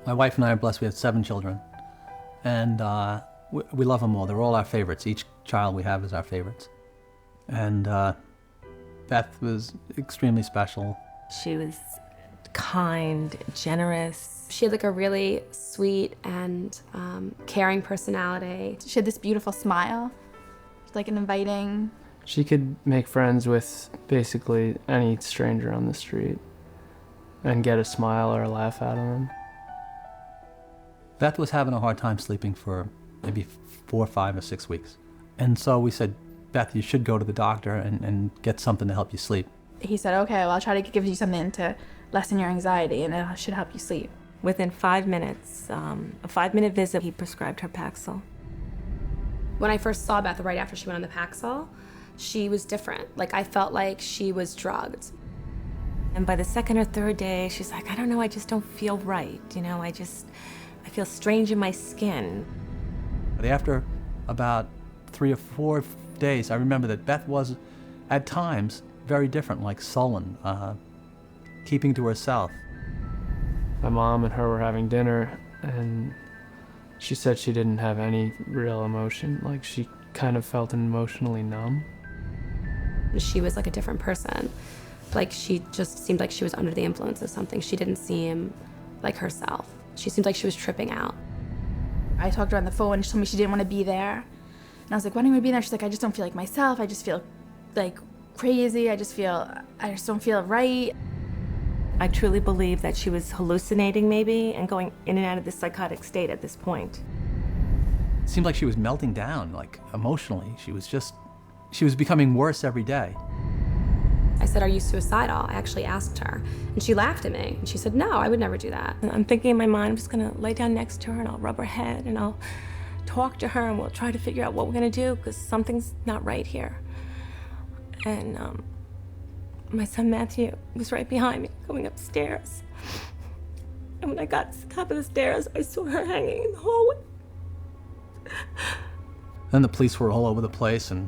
My wife and I are blessed. We have 7 children, and we love them all. They're all our favorites. Each child we have is our favorites. And Beth was extremely special. She was kind, generous. She had like a really sweet and caring personality. She had this beautiful smile, like an inviting. She could make friends with basically any stranger on the street and get a smile or a laugh out of them. Beth was having a hard time sleeping for maybe 4, 5, or 6 weeks. And so we said, Beth, you should go to the doctor and get something to help you sleep. He said, okay, well, I'll try to give you something to lessen your anxiety and it should help you sleep. Within 5 minutes, a 5-minute visit, he prescribed her Paxil. When I first saw Beth right after she went on the Paxil, she was different. Like I felt like she was drugged. And by the 2nd or 3rd day, she's like, I don't know, I just don't feel right. You know, I feel strange in my skin. But after about 3 or 4 days, I remember that Beth was, at times, very different, like sullen, keeping to herself. My mom and her were having dinner, and she said she didn't have any real emotion. Like, she kind of felt emotionally numb. She was like a different person. Like, she just seemed like she was under the influence of something. She didn't seem like herself. She seemed like she was tripping out. I talked to her on the phone and she told me she didn't want to be there. And I was like, why don't you want to be there? She's like, I just don't feel like myself. I just feel like crazy. I just don't feel right. I truly believe that she was hallucinating maybe and going in and out of this psychotic state at this point. It seemed like she was melting down, like emotionally. She was becoming worse every day. I said, are you suicidal? I actually asked her. And she laughed at me. And she said, no, I would never do that. And I'm thinking in my mind, I'm just gonna lay down next to her and I'll rub her head and I'll talk to her and we'll try to figure out what we're gonna do because something's not right here. And my son Matthew was right behind me going upstairs. And when I got to the top of the stairs, I saw her hanging in the hallway. Then the police were all over the place and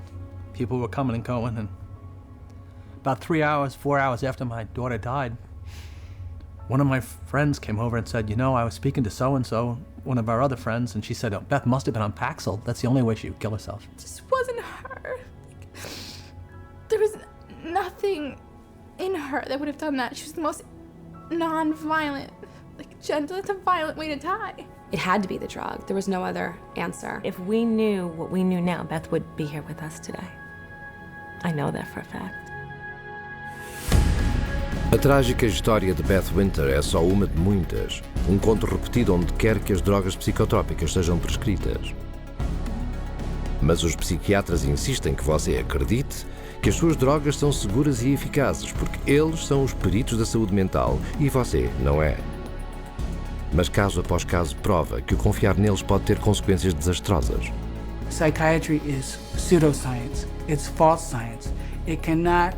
people were coming and going. And about 3 hours, 4 hours after my daughter died, one of my friends came over and said, you know, I was speaking to so-and-so, one of our other friends, and she said, oh, Beth must have been on Paxil. That's the only way she would kill herself. It just wasn't her. There was nothing in her that would have done that. She was the most non-violent, like gentle, it's a violent way to die. It had to be the drug. There was no other answer. If we knew what we knew now, Beth would be here with us today. I know that for a fact. A trágica história de Beth Winter é só uma de muitas. Um conto repetido onde quer que as drogas psicotrópicas sejam prescritas. Mas os psiquiatras insistem que você acredite que as suas drogas são seguras e eficazes, porque eles são os peritos da saúde mental e você não é. Mas caso após caso prova que o confiar neles pode ter consequências desastrosas. Psychiatry is pseudoscience. It's false science. It cannot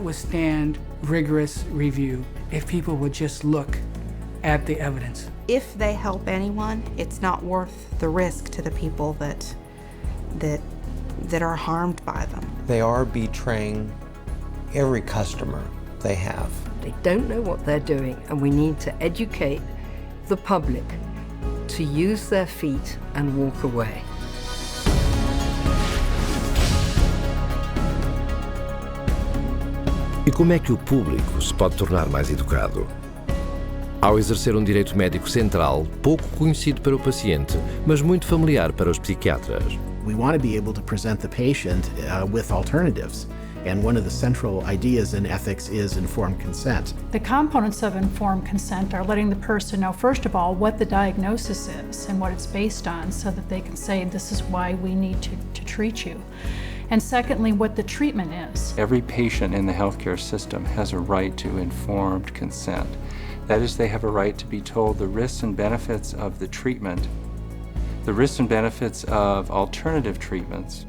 withstand rigorous review if people would just look at the evidence. If they help anyone, it's not worth the risk to the people that are harmed by them. They are betraying every customer they have. They don't know what they're doing, and we need to educate the public to use their feet and walk away. E como é que o público se pode tornar mais educado? Ao exercer um direito médico central, pouco conhecido para o paciente, mas muito familiar para os psiquiatras. We want to be able to present the patient with alternatives. And one of the central ideas in ethics is informed consent. The components of informed consent are letting the person know, first of all, what the diagnosis is and what it's based on so that they can say, this is why we need to treat you. And secondly, what the treatment is. Every patient in the healthcare system has a right to informed consent. That is, they have a right to be told the risks and benefits of the treatment, the risks and benefits of alternative treatments,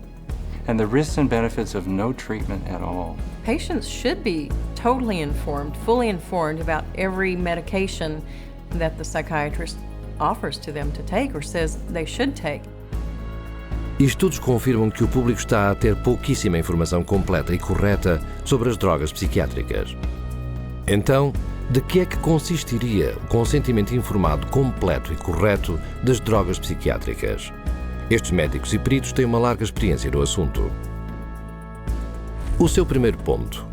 and the risks and benefits of no treatment at all. Patients should be totally informed, fully informed about every medication that the psychiatrist offers to them to take or says they should take. E estudos confirmam que o público está a ter pouquíssima informação completa e correta sobre as drogas psiquiátricas. Então, De que é que consistiria o consentimento informado, completo e correto das drogas psiquiátricas? Estes médicos e peritos têm uma larga experiência no assunto. O seu primeiro ponto.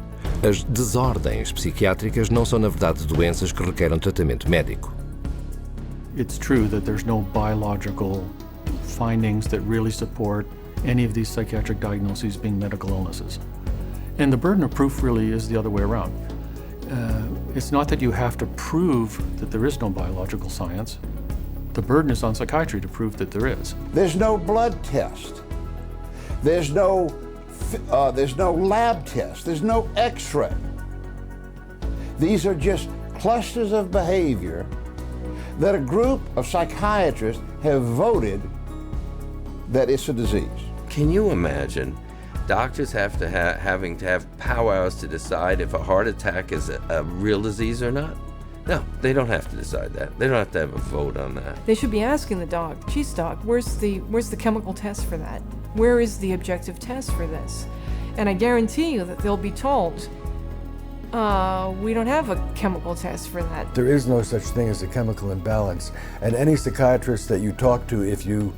As desordens psiquiátricas não são, na verdade, doenças que requerem tratamento médico. It's true that there's no biological findings that really support any of these psychiatric diagnoses being medical illnesses. And the burden of proof really is the other way around. It's not that you have to prove that there is no biological science. The burden is on psychiatry to prove that there is. There's no blood test. There's no lab test. There's no x-ray. These are just clusters of behavior that a group of psychiatrists have voted that it's a disease. Can you imagine doctors having to have powwows to decide if a heart attack is a real disease or not? No, they don't have to decide that. They don't have to have a vote on that. They should be asking the doc, geez doc, where's the chemical test for that? Where is the objective test for this? And I guarantee you that they'll be told, we don't have a chemical test for that. There is no such thing as a chemical imbalance. And any psychiatrist that you talk to, if you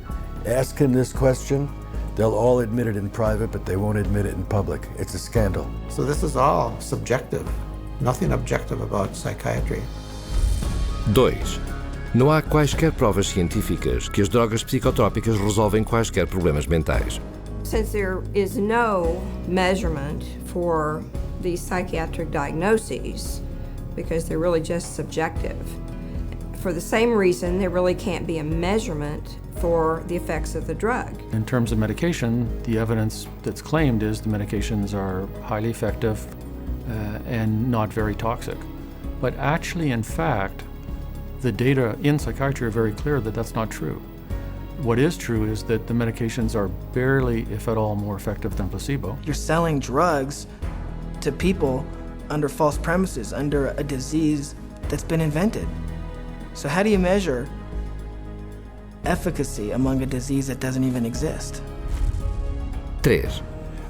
ask him this question, they'll all admit it in private, but they won't admit it in public. It's a scandal. So this is all subjective. Nothing objective about psychiatry. 2. Não há quaisquer provas científicas que as drogas psicotrópicas resolvem quaisquer problemas mentais. Since there is no measurement for these psychiatric diagnoses, because they're really just subjective, for the same reason there really can't be a measurement for the effects of the drug. In terms of medication, the evidence that's claimed is the medications are highly effective and not very toxic. But actually, in fact, the data in psychiatry are very clear that that's not true. What is true is that the medications are barely, if at all, more effective than placebo. You're selling drugs to people under false premises, under a disease that's been invented. So how do you measure efficacy among a disease that doesn't even exist? 3.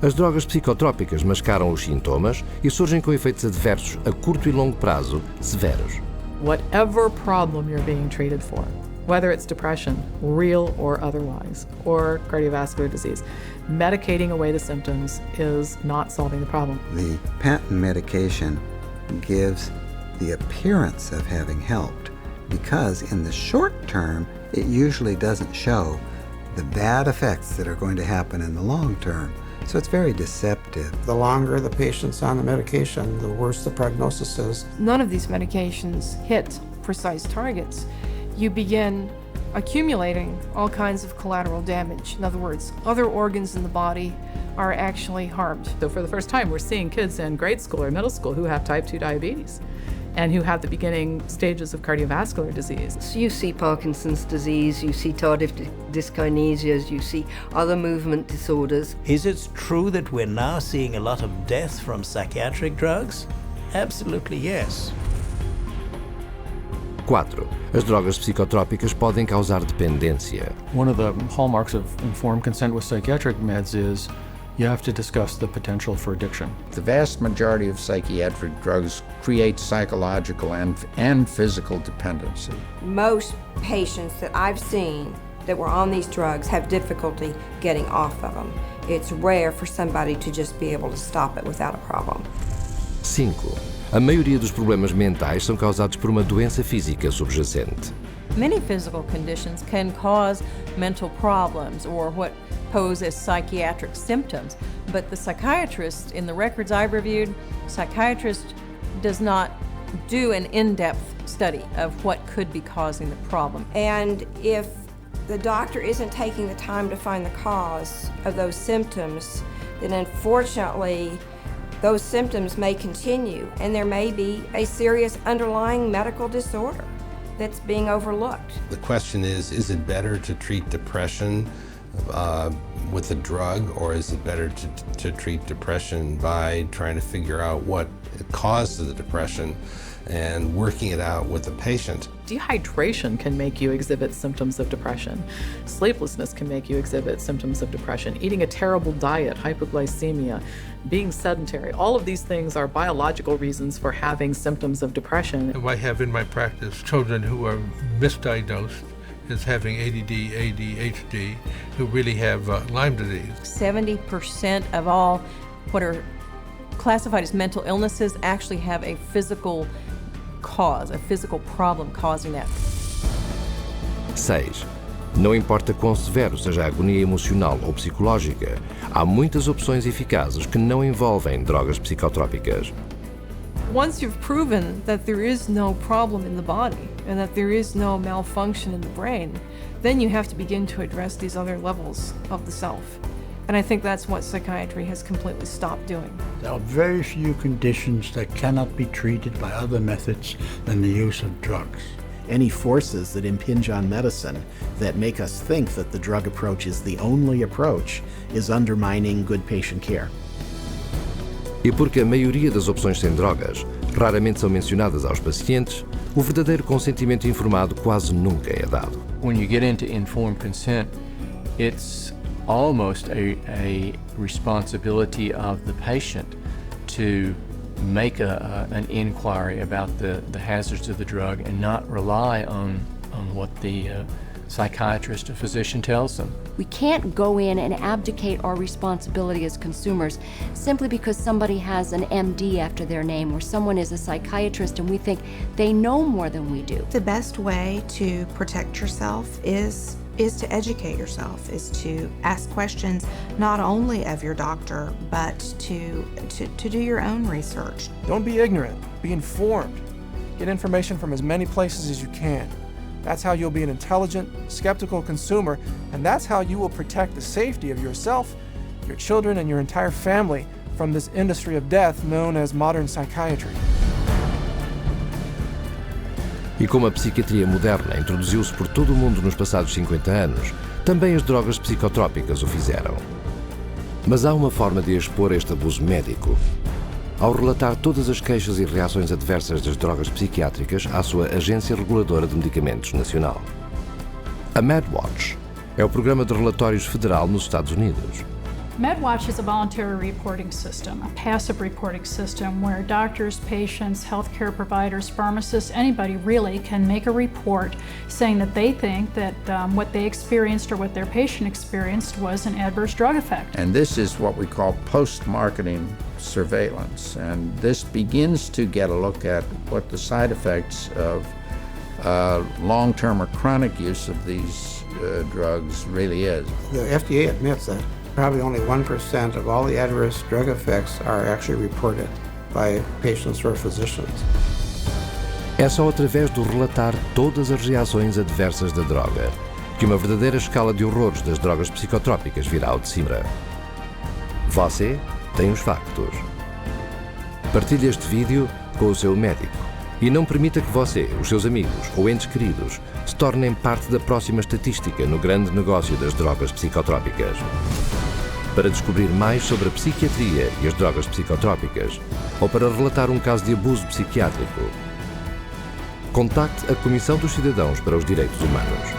As drogas psicotrópicas mascaram os sintomas e surgem com efeitos adversos a curto e longo prazo severos. Whatever problem you're being treated for, whether it's depression, real or otherwise, or cardiovascular disease, medicating away the symptoms is not solving the problem. The patent medication gives the appearance of having helped because in the short term, it usually doesn't show the bad effects that are going to happen in the long term. So it's very deceptive. The longer the patient's on the medication, the worse the prognosis is. None of these medications hit precise targets. You begin accumulating all kinds of collateral damage. In other words, other organs in the body are actually harmed. So for the first time, we're seeing kids in grade school or middle school who have type 2 diabetes and who have the beginning stages of cardiovascular disease. So you see Parkinson's disease, you see tardive dyskinesias, you see other movement disorders. Is it true that we're now seeing a lot of deaths from psychiatric drugs? Absolutely yes. 4. As drogas psicotrópicas podem causar dependência. One of the hallmarks of informed consent with psychiatric meds is you have to discuss the potential for addiction. The vast majority of psychiatric drugs create psychological and physical dependency. Most patients that I've seen that were on these drugs have difficulty getting off of them. It's rare for somebody to just be able to stop it without a problem. 5. A maioria dos problemas mentais são causados por uma doença física subjacente. Many physical conditions can cause mental problems or what pose as psychiatric symptoms, but the psychiatrist, in the records I've reviewed, psychiatrist does not do an in-depth study of what could be causing the problem. And if the doctor isn't taking the time to find the cause of those symptoms, then unfortunately those symptoms may continue and there may be a serious underlying medical disorder that's being overlooked. The question is it better to treat depression with a drug, or is it better to treat depression by trying to figure out what caused the depression and working it out with the patient. Dehydration can make you exhibit symptoms of depression. Sleeplessness can make you exhibit symptoms of depression. Eating a terrible diet, hypoglycemia, being sedentary, all of these things are biological reasons for having symptoms of depression. I have in my practice children who are misdiagnosed as having ADD, ADHD, who really have Lyme disease. 70% of all what are classified as mental illnesses actually have a physical cause, a physical problem causing that. 6. Não importa quão severo seja a agonia emocional ou psicológica, há muitas opções eficazes que não envolvem drogas psicotrópicas. Once you've proven that there is no problem in the body and that there is no malfunction in the brain, then you have to begin to address these other levels of the self. And I think that's what psychiatry has completely stopped doing. There are very few conditions that cannot be treated by other methods than the use of drugs. Any forces that impinge on medicine that make us think that the drug approach is the only approach is undermining good patient care. E porque a maioria das opções sem drogas raramente são mencionadas aos pacientes, o verdadeiro consentimento informado quase nunca é dado. When you get into informed consent, it's almost a responsibility of the patient to make an inquiry about the hazards of the drug and not rely on what the psychiatrist or physician tells them. We can't go in and abdicate our responsibility as consumers simply because somebody has an MD after their name or someone is a psychiatrist and we think they know more than we do. The best way to protect yourself is to educate yourself, is to ask questions not only of your doctor, but to do your own research. Don't be ignorant, be informed. Get information from as many places as you can. That's how you'll be an intelligent, skeptical consumer, and that's how you will protect the safety of yourself, your children, and your entire family from this industry of death known as modern psychiatry. E como a psiquiatria moderna introduziu-se por todo o mundo nos passados 50 anos, também as drogas psicotrópicas o fizeram. Mas há uma forma de expor este abuso médico. Ao relatar todas as queixas e reações adversas das drogas psiquiátricas à sua Agência Reguladora de Medicamentos Nacional. A MedWatch é o programa de relatórios federal nos Estados Unidos. MedWatch is a voluntary reporting system, a passive reporting system where doctors, patients, healthcare providers, pharmacists, anybody really can make a report saying that they think that what they experienced or what their patient experienced was an adverse drug effect. And this is what we call post-marketing surveillance. And this begins to get a look at what the side effects of long-term or chronic use of these drugs really is. The FDA admits that probably only 1% of all the adverse drug effects are actually reported by patients or physicians. É só através do relatar todas as reações adversas da droga que uma verdadeira escala de horrores das drogas psicotrópicas virá ao de cima. Você tem os factos. Partilhe este vídeo com o seu médico e não permita que você, os seus amigos ou entes queridos se tornem parte da próxima estatística no grande negócio das drogas psicotrópicas. Para descobrir mais sobre a psiquiatria e as drogas psicotrópicas ou para relatar um caso de abuso psiquiátrico, contacte a Comissão dos Cidadãos para os Direitos Humanos.